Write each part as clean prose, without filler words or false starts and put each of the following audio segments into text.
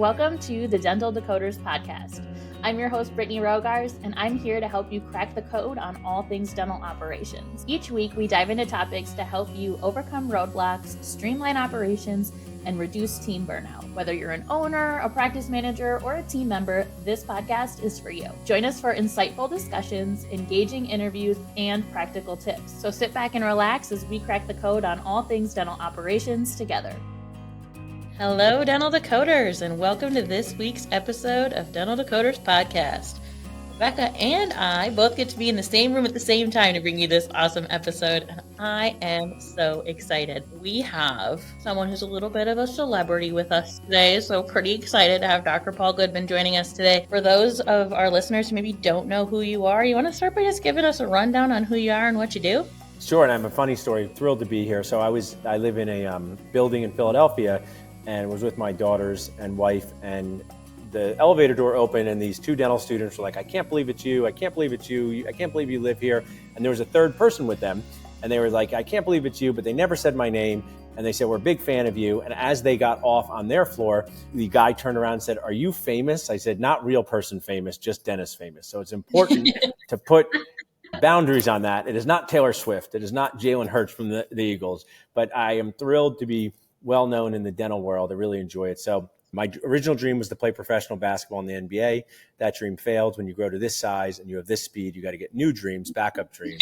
Welcome to the Dental Decoders podcast. I'm your host, Brittany Rogars, and I'm here to help you crack the code on all things dental operations. Each week, we dive into topics to help you overcome roadblocks, streamline operations, and reduce team burnout. Whether you're an owner, a practice manager, or a team member, this podcast is for you. Join us for insightful discussions, engaging interviews, and practical tips. So sit back and relax as we crack the code on all things dental operations together. Hello, Dental Decoders, and welcome to this week's episode of Dental Decoders podcast. Rebecca and I both get to be in the same room at the same time to bring you this awesome episode, and I am so excited. We have someone who's a little bit of a celebrity with us today, so pretty excited to have Dr. Paul Goodman joining us today. For those of our listeners who maybe don't know who you are, you want to start by just giving us a rundown on who you are and what you do? Sure, and I have a funny story. Thrilled to be here. So I live in a building in Philadelphia, and was with my daughters and wife, and the elevator door opened and these two dental students were like, I can't believe it's you. I can't believe it's you. I can't believe you live here. And there was a third person with them, and they were like, I can't believe it's you, but they never said my name. And they said, we're a big fan of you. And as they got off on their floor, the guy turned around and said, are you famous? I said, not real person famous, just dentist famous. So it's important to put boundaries on that. It is not Taylor Swift. It is not Jalen Hurts from the Eagles, but I am thrilled to be well known in the dental world. I really enjoy it. So my original dream was to play professional basketball in the NBA. That dream failed. When you grow to this size and you have this speed, you got to get new dreams, backup dreams.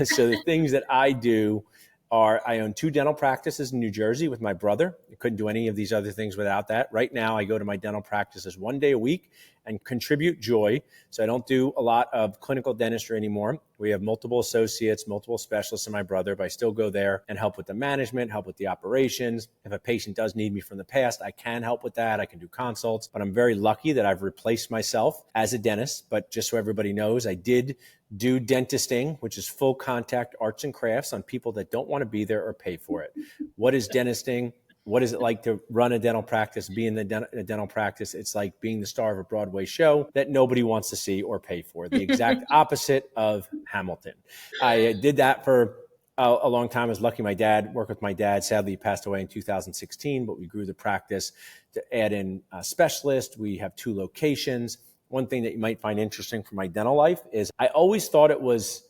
So the things that I do are, I own 2 dental practices in New Jersey with my brother. I couldn't do any of these other things without that. Right now, I go to my dental practices 1 day a week and contribute joy. So I don't do a lot of clinical dentistry anymore. We have multiple associates, multiple specialists in my brother, but I still go there and help with the management, help with the operations. If a patient does need me from the past, I can help with that. I can do consults, but I'm very lucky that I've replaced myself as a dentist. But just so everybody knows, I did do dentisting, which is full contact arts and crafts on people that don't want to be there or pay for it. What is dentisting? What is it like to run a dental practice, be in a dental practice? It's like being the star of a Broadway show that nobody wants to see or pay for. The exact opposite of Hamilton. I did that for a long time. I was lucky my dad worked with my dad. Sadly, he passed away in 2016, but we grew the practice to add in specialists. We have 2 locations. One thing that you might find interesting for my dental life is I always thought it was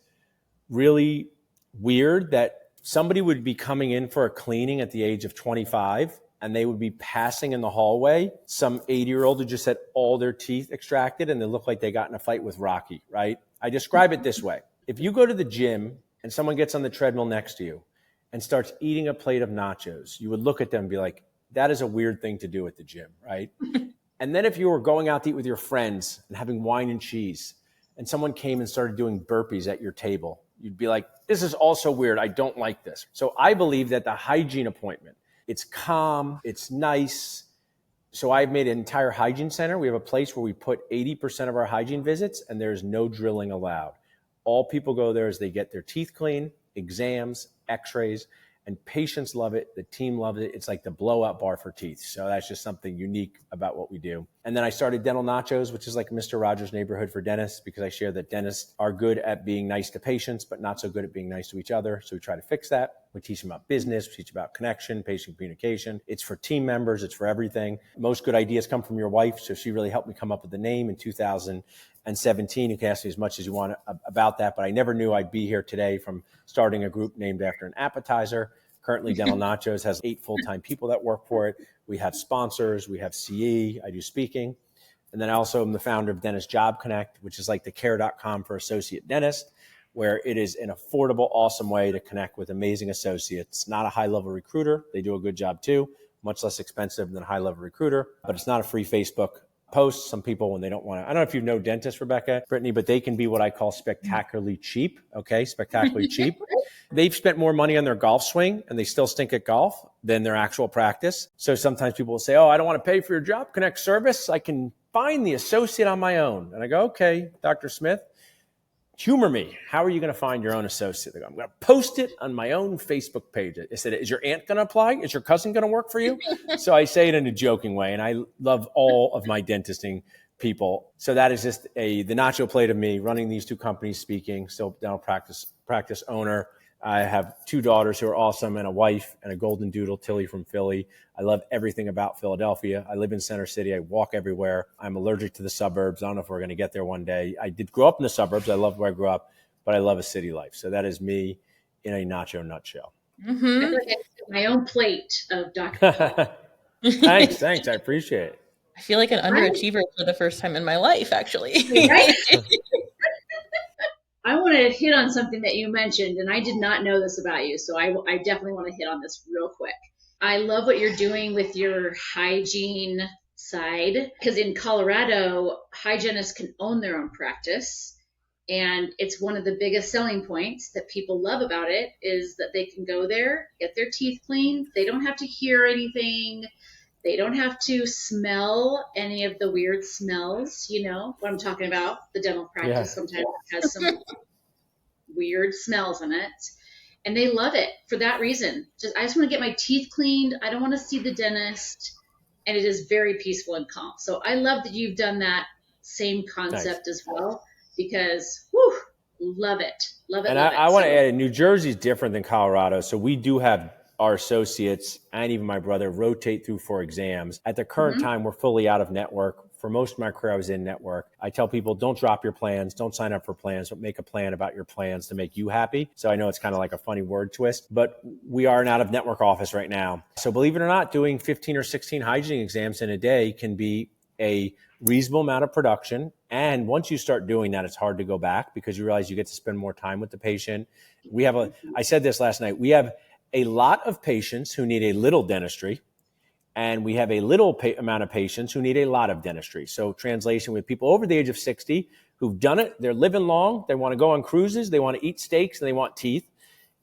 really weird that somebody would be coming in for a cleaning at the age of 25 and they would be passing in the hallway some 80-year-old who just had all their teeth extracted and they look like they got in a fight with Rocky, right? I describe it this way. If you go to the gym and someone gets on the treadmill next to you and starts eating a plate of nachos, you would look at them and be like, that is a weird thing to do at the gym, right? And then if you were going out to eat with your friends and having wine and cheese and someone came and started doing burpees at your table, you'd be like, this is also weird. I don't like this. So I believe that the hygiene appointment, it's calm, it's nice. So I've made an entire hygiene center. We have a place where we put 80% of our hygiene visits and there's no drilling allowed. All people go there is they get their teeth clean, exams, x-rays, and patients love it. The team loves it. It's like the blowout bar for teeth. So that's just something unique about what we do. And then I started Dental Nachos, which is like Mr. Rogers' neighborhood for dentists, because I share that dentists are good at being nice to patients, but not so good at being nice to each other. So we try to fix that. We teach them about business. We teach about connection, patient communication. It's for team members. It's for everything. Most good ideas come from your wife. So she really helped me come up with the name in 2017. You can ask me as much as you want about that, but I never knew I'd be here today from starting a group named after an appetizer. Currently, Dental Nachos has 8 full-time people that work for it. We have sponsors. We have CE. I do speaking. And then I also am the founder of Dentist Job Connect, which is like the care.com for associate dentists, where it is an affordable, awesome way to connect with amazing associates. Not a high-level recruiter. They do a good job too, much less expensive than a high-level recruiter, but it's not a free Facebook post. Some people, when they don't want to, I don't know if you know dentists, Rebecca, Brittany, but they can be what I call spectacularly cheap. Okay, spectacularly cheap. They've spent more money on their golf swing and they still stink at golf than their actual practice. So sometimes people will say, oh, I don't want to pay for your Job Connect service. I can find the associate on my own. And I go, okay, Dr. Smith, humor me. How are you going to find your own associate? They go, I'm going to post it on my own Facebook page. I said, is your aunt going to apply? Is your cousin going to work for you? So I say it in a joking way. And I love all of my dentisting people. So that is just the nacho plate of me running these 2 companies, speaking, still dental practice owner. I have 2 daughters who are awesome and a wife and a golden doodle, Tilly from Philly. I love everything about Philadelphia. I live in Center City. I walk everywhere. I'm allergic to the suburbs. I don't know if we're going to get there one day. I did grow up in the suburbs. I love where I grew up, but I love a city life. So that is me in a nacho nutshell. Mm-hmm. I feel like I have my own plate of Dr. Paul. Thanks. I appreciate it. I feel like an underachiever for the first time in my life, actually. Right? I want to hit on something that you mentioned, and I did not know this about you, so I definitely want to hit on this real quick. I love what you're doing with your hygiene side, because in Colorado, hygienists can own their own practice, and it's one of the biggest selling points that people love about it is that they can go there, get their teeth cleaned, they don't have to hear anything, they don't have to smell any of the weird smells, you know what I'm talking about. The dental practice sometimes has some weird smells in it. And they love it for that reason. I just want to get my teeth cleaned. I don't want to see the dentist. And it is very peaceful and calm. So I love that you've done that same concept as well, because love it. Love it. And I want to add, New Jersey is different than Colorado. So we do have our associates and even my brother rotate through for exams. At the current time, we're fully out of network. For most of my career, I was in network. I tell people, don't drop your plans. Don't sign up for plans, but make a plan about your plans to make you happy. So I know it's kind of like a funny word twist, but we are an out of network office right now. So believe it or not, doing 15 or 16 hygiene exams in a day can be a reasonable amount of production. And once you start doing that, it's hard to go back because you realize you get to spend more time with the patient. I said this last night, we have a lot of patients who need a little dentistry, and we have a little amount of patients who need a lot of dentistry. So translation, with people over the age of 60 who've done it, they're living long, they want to go on cruises, they want to eat steaks, and they want teeth.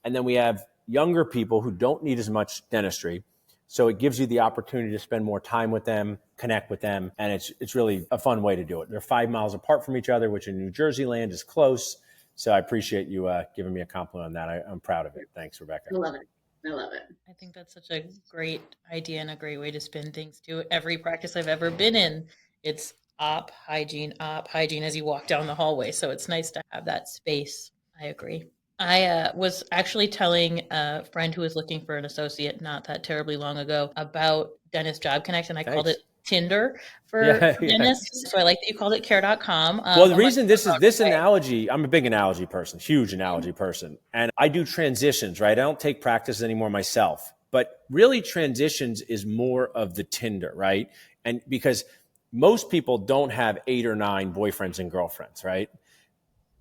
And then we have younger people who don't need as much dentistry. So it gives you the opportunity to spend more time with them, connect with them, and it's really a fun way to do it. They're 5 miles apart from each other, which in New Jersey land is close. So I appreciate you giving me a compliment on that. I'm proud of it. Thanks, Rebecca. I love it. I love it. I think that's such a great idea and a great way to spin things too. Every practice I've ever been in, it's op, hygiene as you walk down the hallway. So it's nice to have that space. I agree. I was actually telling a friend who was looking for an associate not that terribly long ago about Dentist Job Connect, and I called it Tinder for dentists. So I like that you called it care.com. Well, the reason this analogy, I'm a big analogy person, huge analogy person. And I do transitions, right? I don't take practice anymore myself, but really transitions is more of the Tinder, right? And because most people don't have 8 or 9 boyfriends and girlfriends, right?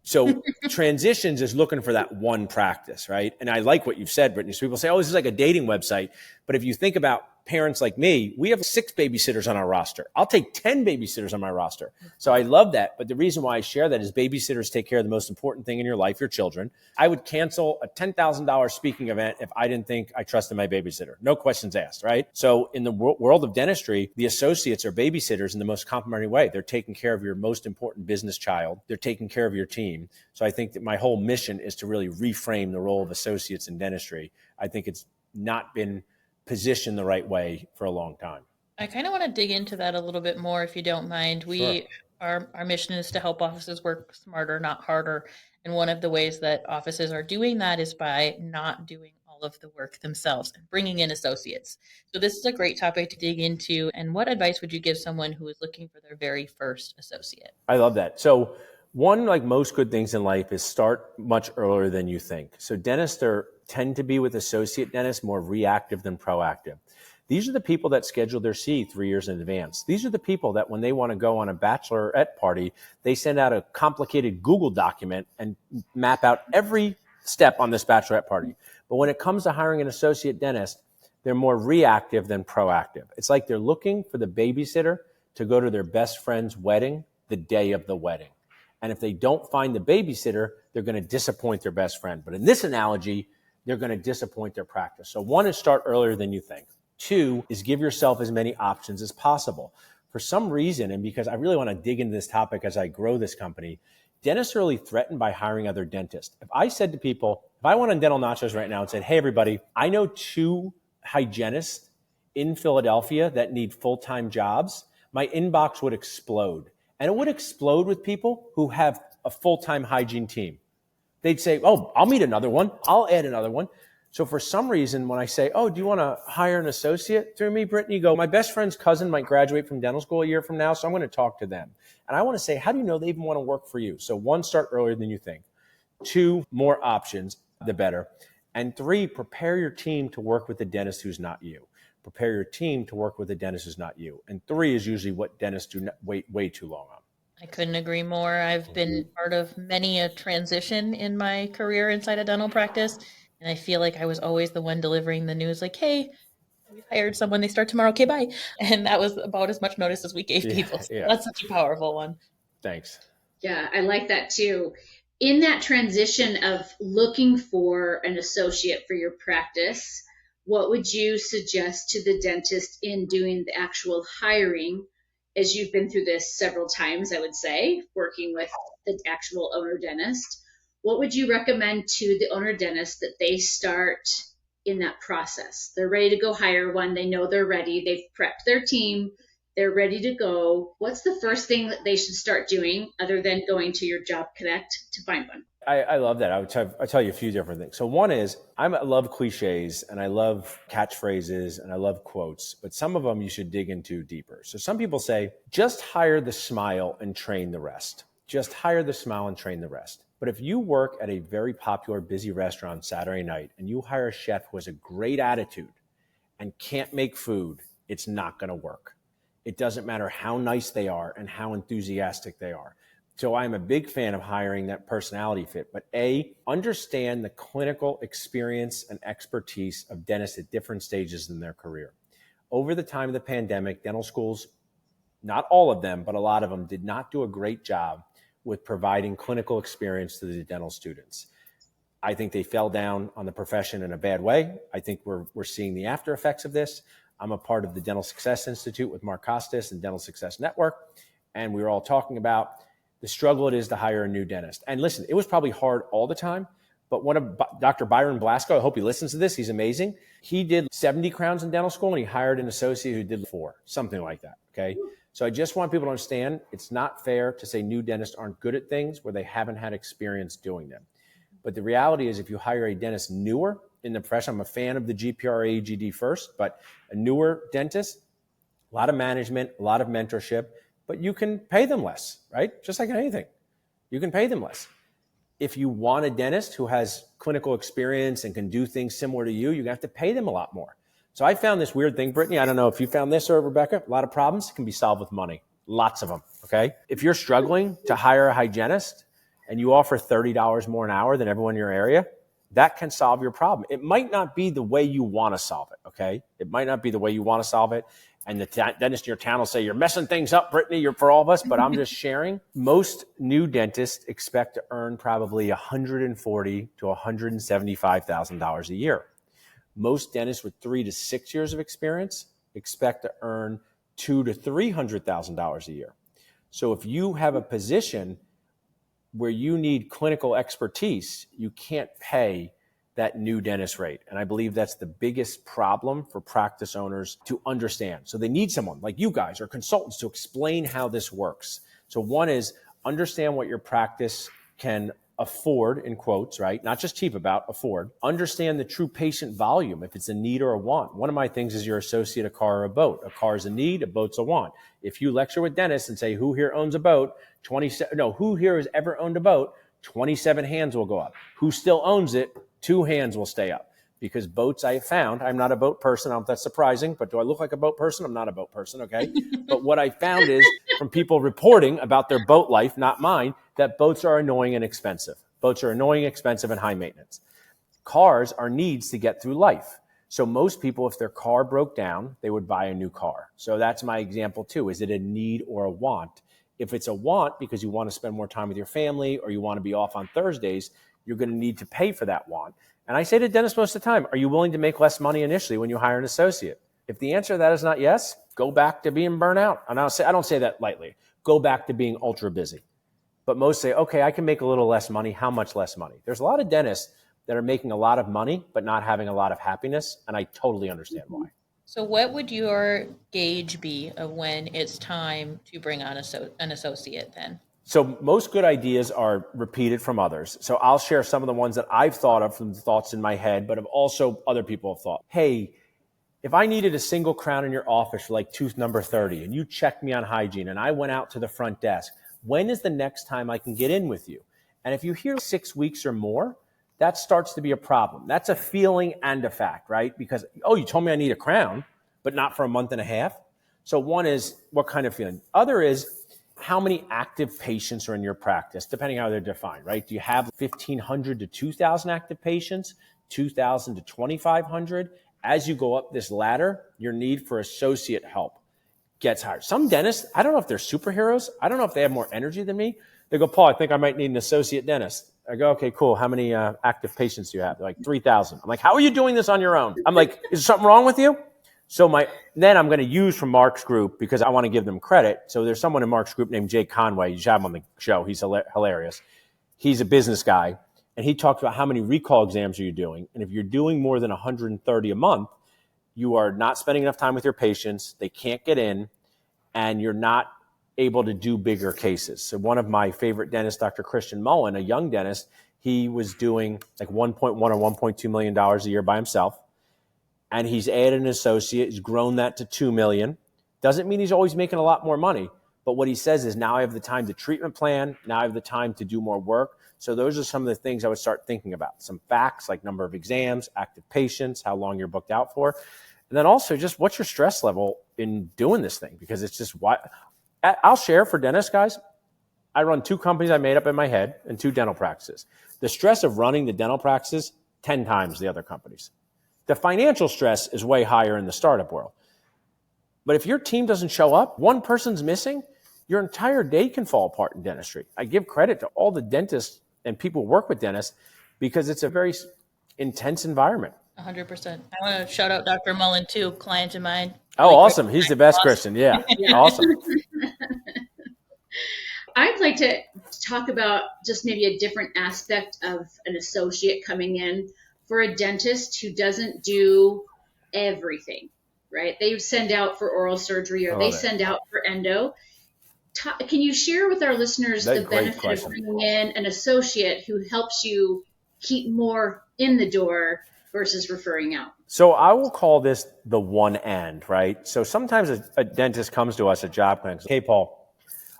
So transitions is looking for that one practice, right? And I like what you've said, Brittany. So people say, oh, this is like a dating website. But if you think about parents like me, we have 6 babysitters on our roster. I'll take 10 babysitters on my roster. So I love that. But the reason why I share that is babysitters take care of the most important thing in your life, your children. I would cancel a $10,000 speaking event if I didn't think I trusted my babysitter. No questions asked, right? So in the world of dentistry, the associates are babysitters in the most complimentary way. They're taking care of your most important business child. They're taking care of your team. So I think that my whole mission is to really reframe the role of associates in dentistry. I think it's not been positioned the right way for a long time. I kind of want to dig into that a little bit more, if you don't mind. Our mission is to help offices work smarter, not harder. And one of the ways that offices are doing that is by not doing all of the work themselves and bringing in associates. So this is a great topic to dig into. And what advice would you give someone who is looking for their very first associate? I love that. So one, like most good things in life, is start much earlier than you think. So dentists tend to be with associate dentists more reactive than proactive. These are the people that schedule their C 3 years in advance. These are the people that when they want to go on a bachelorette party, they send out a complicated Google document and map out every step on this bachelorette party. But when it comes to hiring an associate dentist, they're more reactive than proactive. It's like they're looking for the babysitter to go to their best friend's wedding the day of the wedding. And if they don't find the babysitter, they're going to disappoint their best friend. But in this analogy, they're going to disappoint their practice. So 1 is start earlier than you think. 2 is give yourself as many options as possible. For some reason, and because I really want to dig into this topic as I grow this company, dentists are really threatened by hiring other dentists. If I said to people, if I went on Dental Nachos right now and said, hey, everybody, I know 2 hygienists in Philadelphia that need full-time jobs, my inbox would explode. And it would explode with people who have a full-time hygiene team. They'd say, oh, I'll meet another one. I'll add another one. So for some reason, when I say, oh, do you want to hire an associate through me, Brittany? You go, my best friend's cousin might graduate from dental school a year from now, so I'm going to talk to them. And I want to say, how do you know they even want to work for you? So 1, start earlier than you think. 2, more options, the better. And 3, prepare your team to work with the dentist who's not you. Prepare your team to work with a dentist who's not you. And 3 is usually what dentists do not wait way too long on. I couldn't agree more. I've been part of many a transition in my career inside a dental practice, and I feel like I was always the one delivering the news like, hey, we've hired someone, they start tomorrow, okay, bye. And that was about as much notice as we gave people. So that's such a powerful one. Thanks. Yeah, I like that too. In that transition of looking for an associate for your practice, what would you suggest to the dentist in doing the actual hiring? As you've been through this several times, I would say, working with the actual owner dentist, what would you recommend to the owner dentist that they start in that process? They're ready to go hire one. They know they're ready. They've prepped their team. They're ready to go. What's the first thing that they should start doing other than going to your Job Connect to find one? I love that. I'll tell you a few different things. So one is I love cliches and I love catchphrases and I love quotes, but some of them you should dig into deeper. So some people say, just hire the smile and train the rest. Just hire the smile and train the rest. But if you work at a very popular, busy restaurant Saturday night and you hire a chef who has a great attitude and can't make food, it's not going to work. It doesn't matter how nice they are and how enthusiastic they are. So I'm a big fan of hiring that personality fit, but understand the clinical experience and expertise of dentists at different stages in their career. Over the time of the pandemic, dental schools, not all of them, but a lot of them did not do a great job with providing clinical experience to the dental students. I think they fell down on the profession in a bad way. I think we're seeing the after effects of this. I'm a part of the Dental Success Institute with Mark Costas and Dental Success Network, and we were all talking about the struggle it is to hire a new dentist. And listen, it was probably hard all the time, but one of Dr. Byron Blasco, I hope he listens to this, he's amazing. He did 70 crowns in dental school and he hired an associate who did 4, something like that, okay? So I just want people to understand it's not fair to say new dentists aren't good at things where they haven't had experience doing them. But the reality is if you hire a dentist newer in the profession, I'm a fan of the GPRA EGD first, but a newer dentist, a lot of management, a lot of mentorship, but you can pay them less, right? Just like anything, you can pay them less. If you want a dentist who has clinical experience and can do things similar to you, you have to pay them a lot more. So I found this weird thing, Brittany. I don't know if you found this or Rebecca. A lot of problems can be solved with money, lots of them, okay? If you're struggling to hire a hygienist and you offer $30 more an hour than everyone in your area, that can solve your problem. It might not be the way you want to solve it, okay? It might not be the way you want to solve it. And the dentist in your town will say, you're messing things up, Brittany, you're for all of us, but I'm just sharing. Most new dentists expect to earn probably $140,000 to $175,000 a year. Most dentists with 3 to 6 years of experience expect to earn $200,000 to $300,000 a year. So if you have a position where you need clinical expertise, you can't pay that new dentist rate. And I believe that's the biggest problem for practice owners to understand. So they need someone like you guys or consultants to explain how this works. So one is understand what your practice can afford, in quotes, right? Not just cheap about, afford. Understand the true patient volume, if it's a need or a want. One of my things is your associate a car or a boat. A car is a need, a boat's a want. If you lecture with dentists and say, who here owns a boat? Who here has ever owned a boat? 27 hands will go up. Who still owns it? 2 hands will stay up. Because boats, I have found, I'm not a boat person. I don't know if that's surprising, but do I look like a boat person? I'm not a boat person, okay? But what I found is from people reporting about their boat life, not mine, that boats are annoying and expensive. Boats are annoying, expensive, and high maintenance. Cars are needs to get through life. So most people, if their car broke down, they would buy a new car. So that's my example too. Is it a need or a want? If it's a want because you want to spend more time with your family or you want to be off on Thursdays, you're going to need to pay for that want. And I say to dentists most of the time, are you willing to make less money initially when you hire an associate? If the answer to that is not yes, go back to being burnt out. And I don't say that lightly. Go back to being ultra busy. But most say, okay, I can make a little less money. How much less money? There's a lot of dentists that are making a lot of money, but not having a lot of happiness. And I totally understand why. So what would your gauge be of when it's time to bring on an associate then? So most good ideas are repeated from others. So I'll share some of the ones that I've thought of from the thoughts in my head, but have also other people have thought. Hey, if I needed a single crown in your office for like tooth number 30 and you checked me on hygiene and I went out to the front desk, when is the next time I can get in with you? And if you hear 6 weeks or more, that starts to be a problem. That's a feeling and a fact, right? Because, oh, you told me I need a crown, but not for a month and a half. So one is what kind of feeling? Other is how many active patients are in your practice, depending on how they're defined, right? Do you have 1,500 to 2,000 active patients, 2,000 to 2,500? As you go up this ladder, your need for associate help gets higher. Some dentists, I don't know if they're superheroes. I don't know if they have more energy than me. They go, Paul, I think I might need an associate dentist. I go, okay, cool. How many active patients do you have? They're like 3,000. I'm like, how are you doing this on your own? I'm like, is there something wrong with you? So then I'm going to use from Mark's group because I want to give them credit. So there's someone in Mark's group named Jake Conway. You should have him on the show. He's hilarious. He's a business guy. And he talks about how many recall exams are you doing. And if you're doing more than 130 a month, you are not spending enough time with your patients. They can't get in, and you're not able to do bigger cases. So one of my favorite dentists, Dr. Christian Mullen, a young dentist, he was doing like $1.1 or $1.2 million a year by himself. And he's added an associate. He's grown that to $2 million. Doesn't mean he's always making a lot more money. But what he says is, now I have the time to treatment plan. Now I have the time to do more work. So those are some of the things I would start thinking about. Some facts like number of exams, active patients, how long you're booked out for. And then also just what's your stress level in doing this thing? Because it's just I'll share for dentists, guys. I run 2 companies I made up in my head and 2 dental practices. The stress of running the dental practices, 10 times the other companies. The financial stress is way higher in the startup world. But if your team doesn't show up, one person's missing, your entire day can fall apart in dentistry. I give credit to all the dentists and people who work with dentists because it's a very intense environment. 100%. I want to shout out Dr. Mullen too, client of mine. Oh, awesome. He's the best, Christian. Yeah. Awesome. I'd like to talk about just maybe a different aspect of an associate coming in for a dentist who doesn't do everything, right? They send out for oral surgery or they send out for endo. Can you share with our listeners the benefit of bringing in an associate who helps you keep more in the door versus referring out? So I will call this the one and, right? So sometimes a dentist comes to us at job clinics. Hey, Paul,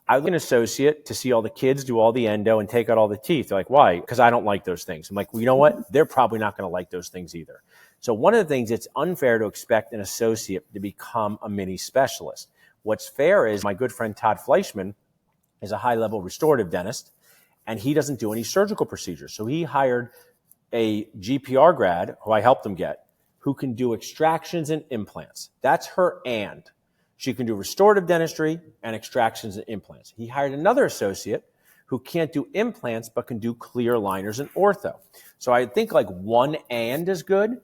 I'm an associate to see all the kids do all the endo and take out all the teeth. They're like, why? Because I don't like those things. I'm like, well, you know what? They're probably not going to like those things either. So one of the things, it's unfair to expect an associate to become a mini specialist. What's fair is my good friend Todd Fleischman is a high-level restorative dentist, and he doesn't do any surgical procedures. So he hired a GPR grad, who I helped him get, who can do extractions and implants. That's her and. She can do restorative dentistry and extractions and implants. He hired another associate who can't do implants but can do clear aligners and ortho. So I think like one and is good.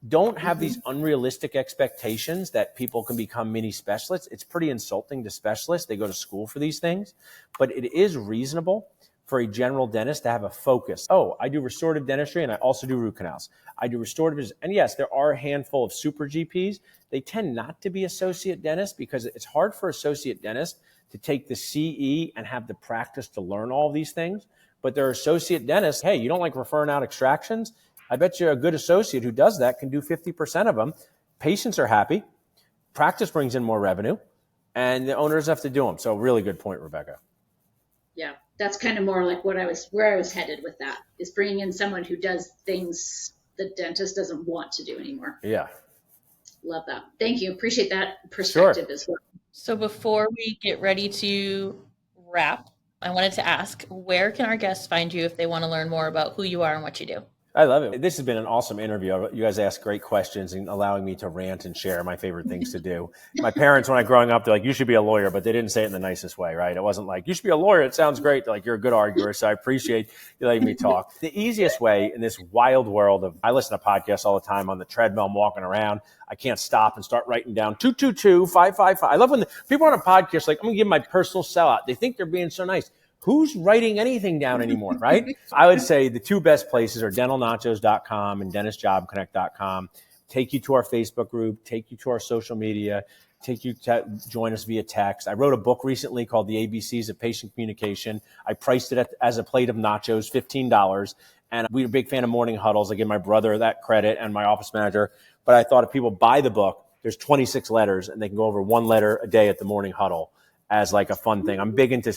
Don't have these unrealistic expectations that people can become mini specialists. It's pretty insulting to specialists. They go to school for these things. But it is reasonable for a general dentist to have a focus. Oh, I do restorative dentistry and I also do root canals. I do restorative. And yes, there are a handful of super GPs. They tend not to be associate dentists because it's hard for associate dentists to take the CE and have the practice to learn all these things. But they're associate dentists. Hey, you don't like referring out extractions? I bet you a good associate who does that can do 50% of them. Patients are happy. Practice brings in more revenue, and the owners have to do them. So really good point, Rebecca. Yeah, that's kind of more like where I was headed with that, is bringing in someone who does things the dentist doesn't want to do anymore. Yeah. Love that. Thank you. Appreciate that perspective as well. So before we get ready to wrap, I wanted to ask, where can our guests find you if they want to learn more about who you are and what you do? I love it. This has been an awesome interview. You guys ask great questions and allowing me to rant and share my favorite things to do. My parents, when I was growing up, they're like, you should be a lawyer, but they didn't say it in the nicest way, right? It wasn't like, you should be a lawyer. It sounds great. They're like, you're a good arguer. So I appreciate you letting me talk. The easiest way in this wild world of, I listen to podcasts all the time on the treadmill. I'm walking around. I can't stop and start writing down 222-555. I love when people on a podcast, like, I'm going to give my personal sellout. They think they're being so nice. Who's writing anything down anymore, right? I would say the 2 best places are dentalnachos.com and dentistjobconnect.com. Take you to our Facebook group, take you to our social media. take you to join us via text. I wrote a book recently called The ABCs of Patient Communication. I priced it as a plate of nachos, $15. And we're a big fan of morning huddles. I give my brother that credit and my office manager. But I thought if people buy the book, there's 26 letters and they can go over one letter a day at the morning huddle as like a fun thing. I'm big into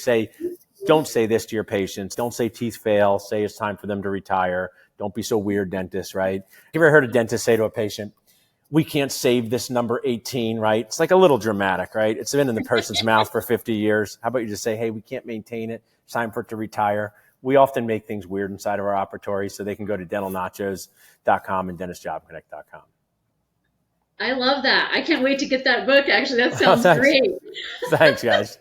don't say this to your patients. Don't say teeth fail. Say it's time for them to retire. Don't be so weird, dentist, right? You ever heard a dentist say to a patient, we can't save this number 18, right? It's like a little dramatic, right? It's been in the person's mouth for 50 years. How about you just say, hey, we can't maintain it. It's time for it to retire. We often make things weird inside of our operatories, so they can go to dentalnachos.com and dentistjobconnect.com. I love that. I can't wait to get that book. Actually, that sounds great. Thanks, guys.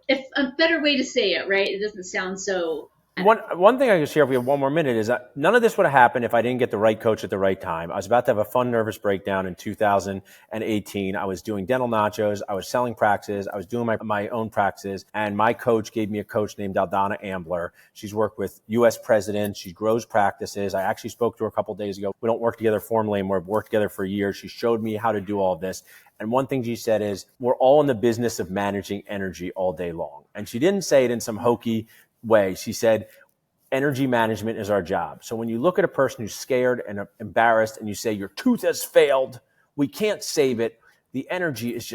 It's a better way to say it, right? It doesn't sound so... One thing I can share if we have one more minute is that none of this would have happened if I didn't get the right coach at the right time. I was about to have a fun, nervous breakdown in 2018. I was doing Dental Nachos. I was selling practices. I was doing my own practices. And my coach gave me a coach named Aldana Ambler. She's worked with U.S. presidents. She grows practices. I actually spoke to her a couple of days ago. We don't work together formally, and we've worked together for years. She showed me how to do all of this. And one thing she said is, we're all in the business of managing energy all day long. And she didn't say it in some hokey way. She said, energy management is our job. So when you look at a person who's scared and embarrassed and you say, your tooth has failed, we can't save it, the energy is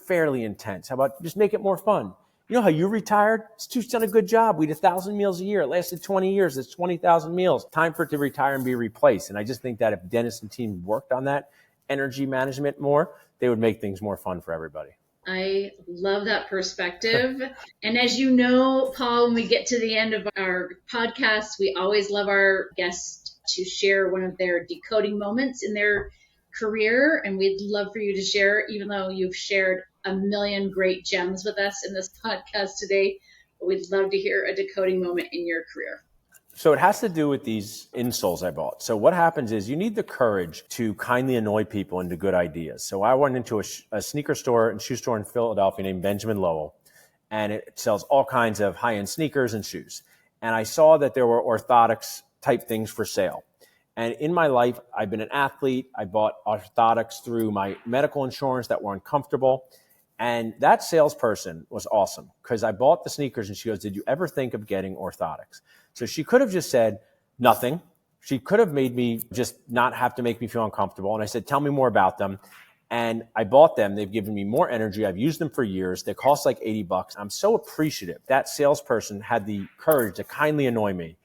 fairly intense. How about just make it more fun? You know how you retired? This tooth's done a good job. We eat 1,000 meals a year. It lasted 20 years. That's 20,000 meals. Time for it to retire and be replaced. And I just think that if dentists and teams worked on that energy management more, they would make things more fun for everybody. I love that perspective. And as you know, Paul, when we get to the end of our podcast, we always love our guests to share one of their decoding moments in their career. And we'd love for you to share, even though you've shared a million great gems with us in this podcast today, but we'd love to hear a decoding moment in your career. So it has to do with these insoles I bought. So what happens is you need the courage to kindly annoy people into good ideas. So I went into a sneaker store and shoe store in Philadelphia named Benjamin Lowell, and it sells all kinds of high-end sneakers and shoes. And I saw that there were orthotics type things for sale. And in my life, I've been an athlete. I bought orthotics through my medical insurance that were uncomfortable. And that salesperson was awesome because I bought the sneakers and she goes, did you ever think of getting orthotics? So she could have just said nothing. She could have made me just not have to make me feel uncomfortable. And I said, tell me more about them. And I bought them. They've given me more energy. I've used them for years. They cost like $80. I'm so appreciative. That salesperson had the courage to kindly annoy me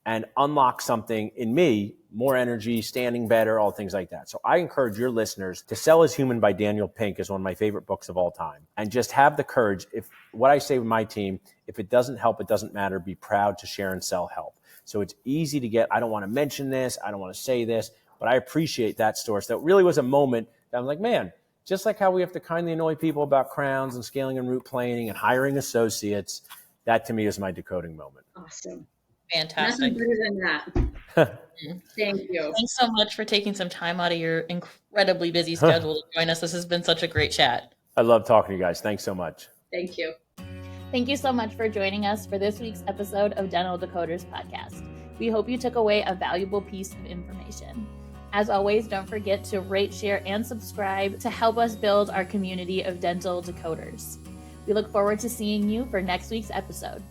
and unlock something in me, more energy, standing better, all things like that. So I encourage your listeners to Sell is Human by Daniel Pink is one of my favorite books of all time. And just have the courage. If what I say with my team, if it doesn't help, it doesn't matter. Be proud to share and sell help. So it's easy to get, I don't want to mention this, I don't want to say this, but I appreciate that story. So it really was a moment that I'm like, man, just like how we have to kindly annoy people about crowns and scaling and root planing and hiring associates, that to me is my decoding moment. Awesome. Fantastic. Nothing better than that. Thank you. Thanks so much for taking some time out of your incredibly busy schedule to join us. This has been such a great chat. I love talking to you guys. Thanks so much. Thank you. Thank you so much for joining us for this week's episode of Dental Decoders podcast. We hope you took away a valuable piece of information. As always, don't forget to rate, share, and subscribe to help us build our community of dental decoders. We look forward to seeing you for next week's episode.